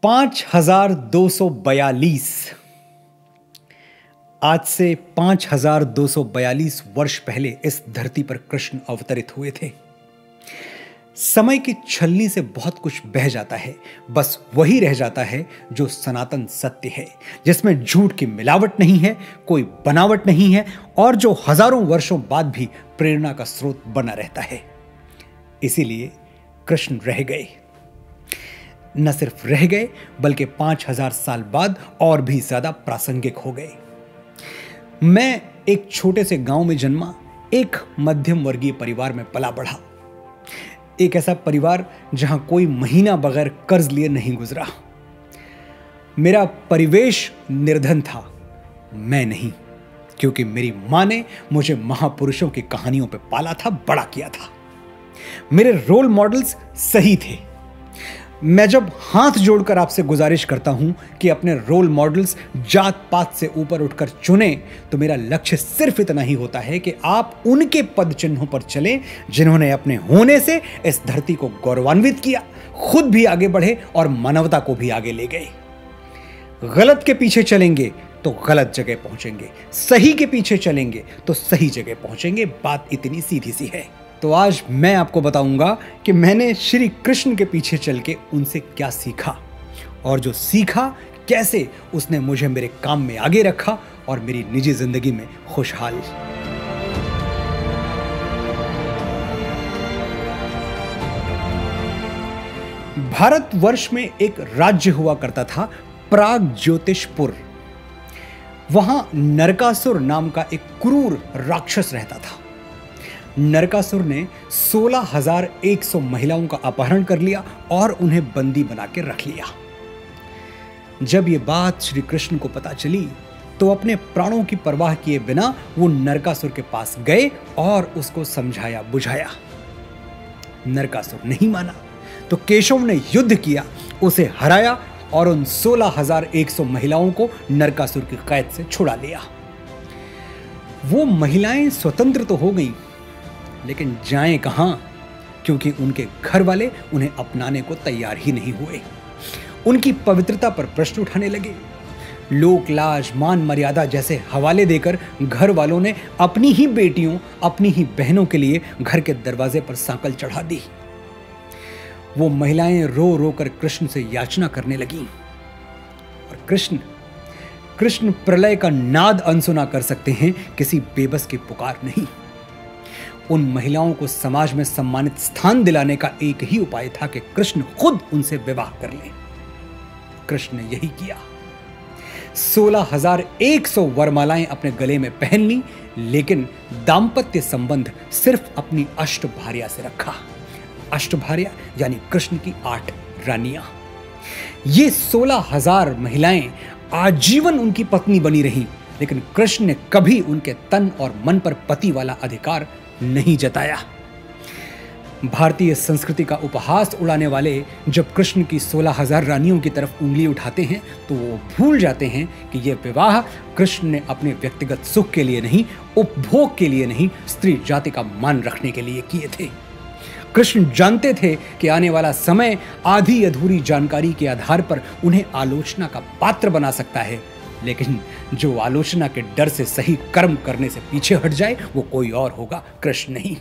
5242 आज से 5242 वर्ष पहले इस धरती पर कृष्ण अवतरित हुए थे। समय की छलनी से बहुत कुछ बह जाता है, बस वही रह जाता है जो सनातन सत्य है, जिसमें झूठ की मिलावट नहीं है, कोई बनावट नहीं है और जो हजारों वर्षों बाद भी प्रेरणा का स्रोत बना रहता है। इसीलिए कृष्ण रह गए। न सिर्फ रह गए बल्कि 5000 साल बाद और भी ज्यादा प्रासंगिक हो गए। मैं एक छोटे से गांव में जन्मा, एक मध्यम वर्गीय परिवार में पला बढ़ा। एक ऐसा परिवार जहां कोई महीना बगैर कर्ज लिए नहीं गुजरा। मेरा परिवेश निर्धन था, मैं नहीं, क्योंकि मेरी मां ने मुझे महापुरुषों की कहानियों पे पाला था, बड़ा किया था। मेरे रोल मॉडल्स सही थे। मैं जब हाथ जोड़कर आपसे गुजारिश करता हूं कि अपने रोल मॉडल्स जात पात से ऊपर उठकर चुनें, तो मेरा लक्ष्य सिर्फ इतना ही होता है कि आप उनके पद चिन्हों पर चलें जिन्होंने अपने होने से इस धरती को गौरवान्वित किया, खुद भी आगे बढ़े और मानवता को भी आगे ले गए। गलत के पीछे चलेंगे तो गलत जगह पहुंचेंगे, सही के पीछे चलेंगे तो सही जगह पहुंचेंगे। बात इतनी सीधी सी है। तो आज मैं आपको बताऊंगा कि मैंने श्री कृष्ण के पीछे चल के उनसे क्या सीखा, और जो सीखा कैसे उसने मुझे मेरे काम में आगे रखा और मेरी निजी जिंदगी में खुशहाल। भारतवर्ष में एक राज्य हुआ करता था, प्रागज्योतिषपुर। वहां नरकासुर नाम का एक क्रूर राक्षस रहता था। नरकासुर ने 16,100 महिलाओं का अपहरण कर लिया और उन्हें बंदी बना के रख लिया। जब यह बात श्री कृष्ण को पता चली तो अपने प्राणों की परवाह किए बिना वो नरकासुर के पास गए और उसको समझाया बुझाया। नरकासुर नहीं माना तो केशव ने युद्ध किया, उसे हराया और उन 16,100 महिलाओं को नरकासुर की कैद से छुड़ा लिया। वो महिलाएं स्वतंत्र तो हो गईं, लेकिन जाएं कहां, क्योंकि उनके घर वाले उन्हें अपनाने को तैयार ही नहीं हुए। उनकी पवित्रता पर प्रश्न उठाने लगे। लोक लाज, मान मर्यादा जैसे हवाले देकर घर वालों ने अपनी ही बेटियों, अपनी ही बहनों के लिए घर के दरवाजे पर सांकल चढ़ा दी। वो महिलाएं रो रो कर कृष्ण से याचना करने लगीं। और कृष्ण प्रलय का नाद अनसुना कर सकते हैं, किसी बेबस की पुकार नहीं। उन महिलाओं को समाज में सम्मानित स्थान दिलाने का एक ही उपाय था कि कृष्ण खुद उनसे विवाह कर लें। कृष्ण ने यही किया। 16,100 वरमालाएं अपने गले में पहन ली, लेकिन दाम्पत्य संबंध सिर्फ अपनी अष्टभार्या से रखा। अष्टभार्या यानी कृष्ण की 8 रानियां। ये 16,000 महिलाएं आजीवन उनकी पत्नी बनी रहीं, लेकिन कृष्ण ने कभी उनके तन और मन पर पति वाला अधिकार नहीं जताया। भारतीय संस्कृति का उपहास उड़ाने वाले जब कृष्ण की 16,000 रानियों की तरफ उंगली उठाते हैं तो वो भूल जाते हैं कि यह विवाह कृष्ण ने अपने व्यक्तिगत सुख के लिए नहीं, उपभोग के लिए नहीं, स्त्री जाति का मान रखने के लिए किए थे। कृष्ण जानते थे कि आने वाला समय आधी अधूरी जानकारी के आधार पर उन्हें आलोचना का पात्र बना सकता है, लेकिन जो आलोचना के डर से सही कर्म करने से पीछे हट जाए वो कोई और होगा, कृष्ण नहीं।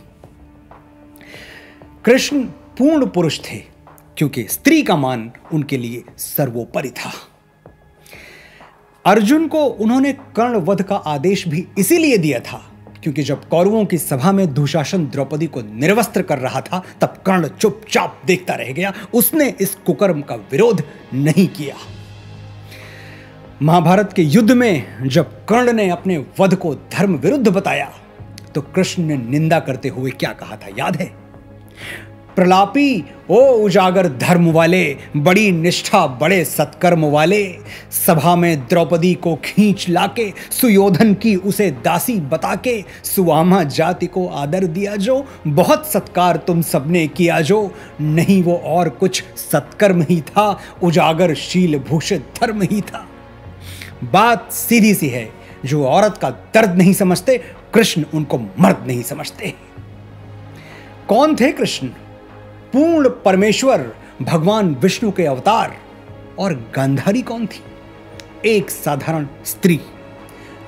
कृष्ण पूर्ण पुरुष थे, क्योंकि स्त्री का मान उनके लिए सर्वोपरि था। अर्जुन को उन्होंने कर्ण वध का आदेश भी इसीलिए दिया था, क्योंकि जब कौरवों की सभा में दुशासन द्रौपदी को निर्वस्त्र कर रहा था तब कर्ण चुपचाप देखता रह गया। उसने इस कुकर्म का विरोध नहीं किया। महाभारत के युद्ध में जब कर्ण ने अपने वध को धर्म विरुद्ध बताया तो कृष्ण ने निंदा करते हुए क्या कहा था, याद है? प्रलापी ओ उजागर धर्म वाले, बड़ी निष्ठा बड़े सत्कर्म वाले, सभा में द्रौपदी को खींच लाके सुयोधन की उसे दासी बता के, सुवामा जाति को आदर दिया जो, बहुत सत्कार तुम सबने किया जो, नहीं वो और कुछ सत्कर्म ही था, उजागर शील भूषित धर्म ही था। बात सीधी सी है, जो औरत का दर्द नहीं समझते कृष्ण उनको मर्द नहीं समझते। कौन थे कृष्ण? पूर्ण परमेश्वर, भगवान विष्णु के अवतार। और गांधारी कौन थी? एक साधारण स्त्री।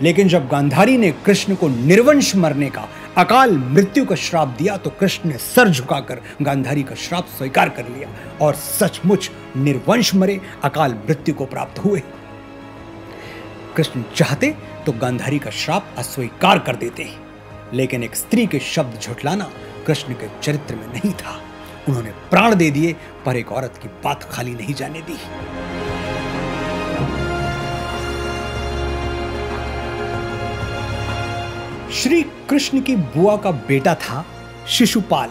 लेकिन जब गांधारी ने कृष्ण को निर्वंश मरने का, अकाल मृत्यु का श्राप दिया तो कृष्ण ने सर झुकाकर गांधारी का श्राप स्वीकार कर लिया और सचमुच निर्वंश मरे, अकाल मृत्यु को प्राप्त हुए। कृष्ण चाहते तो गांधारी का श्राप अस्वीकार कर देते, लेकिन एक स्त्री के शब्द झुठलाना कृष्ण के चरित्र में नहीं था। उन्होंने प्राण दे दिए, पर एक औरत की बात खाली नहीं जाने दी। श्री कृष्ण की बुआ का बेटा था शिशुपाल,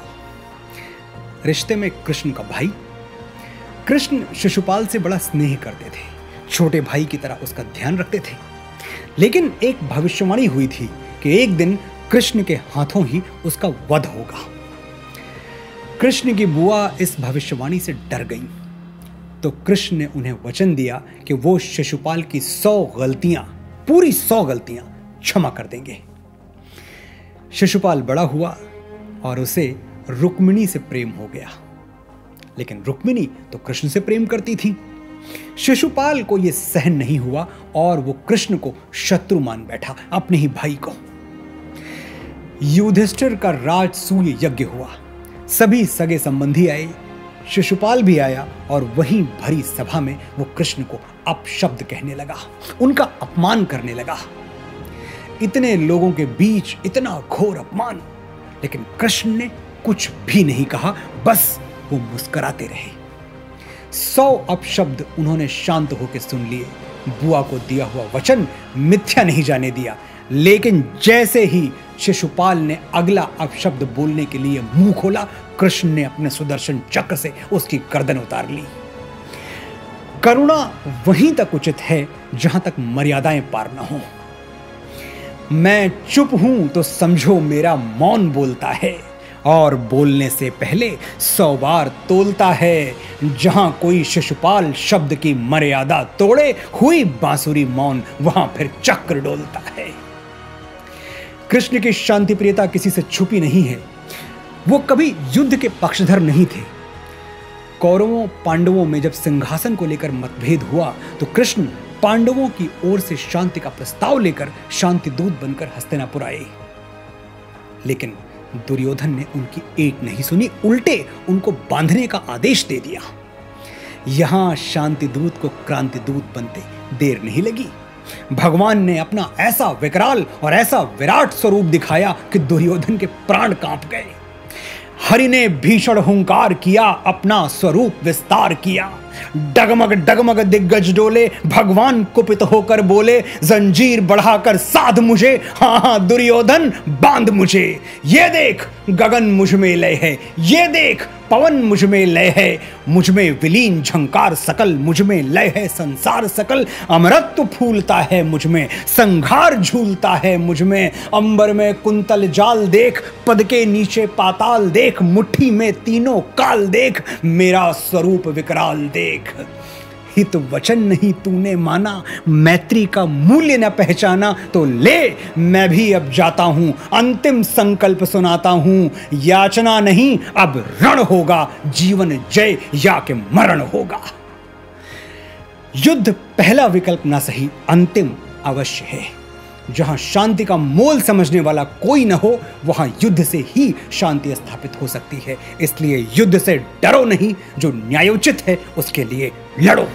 रिश्ते में कृष्ण का भाई। कृष्ण शिशुपाल से बड़ा स्नेह करते थे, छोटे भाई की तरह उसका ध्यान रखते थे। लेकिन एक भविष्यवाणी हुई थी कि एक दिन कृष्ण के हाथों ही उसका वध होगा। कृष्ण की बुआ इस भविष्यवाणी से डर गईं, तो कृष्ण ने उन्हें वचन दिया कि वो शिशुपाल की 100 गलतियां, पूरी 100 गलतियां क्षमा कर देंगे। शिशुपाल बड़ा हुआ और उसे रुक्मिणी से प्रेम हो गया, लेकिन रुक्मिणी तो कृष्ण से प्रेम करती थी। शिशुपाल को यह सहन नहीं हुआ और वो कृष्ण को शत्रु मान बैठा, अपने ही भाई को। युधिष्ठिर का राजसूय यज्ञ हुआ, सभी सगे संबंधी आए, शिशुपाल भी आया और वहीं भरी सभा में वो कृष्ण को अपशब्द कहने लगा, उनका अपमान करने लगा। इतने लोगों के बीच इतना घोर अपमान, लेकिन कृष्ण ने कुछ भी नहीं कहा, बस वो मुस्कुराते रहे। 100 अपशब्द उन्होंने शांत होकर सुन लिए। बुआ को दिया हुआ वचन मिथ्या नहीं जाने दिया, लेकिन जैसे ही शिशुपाल ने अगला अपशब्द बोलने के लिए मुंह खोला, कृष्ण ने अपने सुदर्शन चक्र से उसकी गर्दन उतार ली। करुणा वहीं तक उचित है जहां तक मर्यादाएं पार न हो। मैं चुप हूं तो समझो मेरा मौन बोलता है, और बोलने से पहले 100 बार तोलता है। जहां कोई शिशुपाल शब्द की मर्यादा तोड़े, हुई बांसुरी मौन, वहां फिर चक्र डोलता है। कृष्ण की शांति प्रियता किसी से छुपी नहीं है। वो कभी युद्ध के पक्षधर नहीं थे। कौरवों पांडवों में जब सिंहासन को लेकर मतभेद हुआ तो कृष्ण पांडवों की ओर से शांति का प्रस्ताव लेकर शांति दूत बनकर हस्तिनापुर आए, लेकिन दुर्योधन ने उनकी एक नहीं सुनी, उल्टे उनको बांधने का आदेश दे दिया। यहां शांति दूत को क्रांति दूत बनते देर नहीं लगी। भगवान ने अपना ऐसा विकराल और ऐसा विराट स्वरूप दिखाया कि दुर्योधन के प्राण कांप गए। हरि ने भीषण हुंकार किया, अपना स्वरूप विस्तार किया। डगमग डगमग दिग्गज डोले, भगवान कुपित होकर बोले, जंजीर बढ़ाकर साध मुझे, हाँ दुर्योधन बांध मुझे। ये देख गगन मुझ में लय है, ये देख पवन मुझ में लय है, मुझ में विलीन झंकार सकल, मुझ में लय है संसार सकल। अमरत्व फूलता है मुझ में, संघार झूलता है मुझ में। अंबर में कुंतल जाल देख, पद के नीचे पाताल देख, मुट्ठी में तीनों काल देख, मेरा स्वरूप विकराल देख। हित वचन नहीं तूने माना, मैत्री का मूल्य न पहचाना, तो ले मैं भी अब जाता हूं, अंतिम संकल्प सुनाता हूं। याचना नहीं अब रण होगा, जीवन जय या के मरण होगा। युद्ध पहला विकल्प ना सही, अंतिम अवश्य है। जहां शांति का मोल समझने वाला कोई न हो, वहां युद्ध से ही शांति स्थापित हो सकती है। इसलिए युद्ध से डरो नहीं, जो न्यायोचित है उसके लिए लड़ो।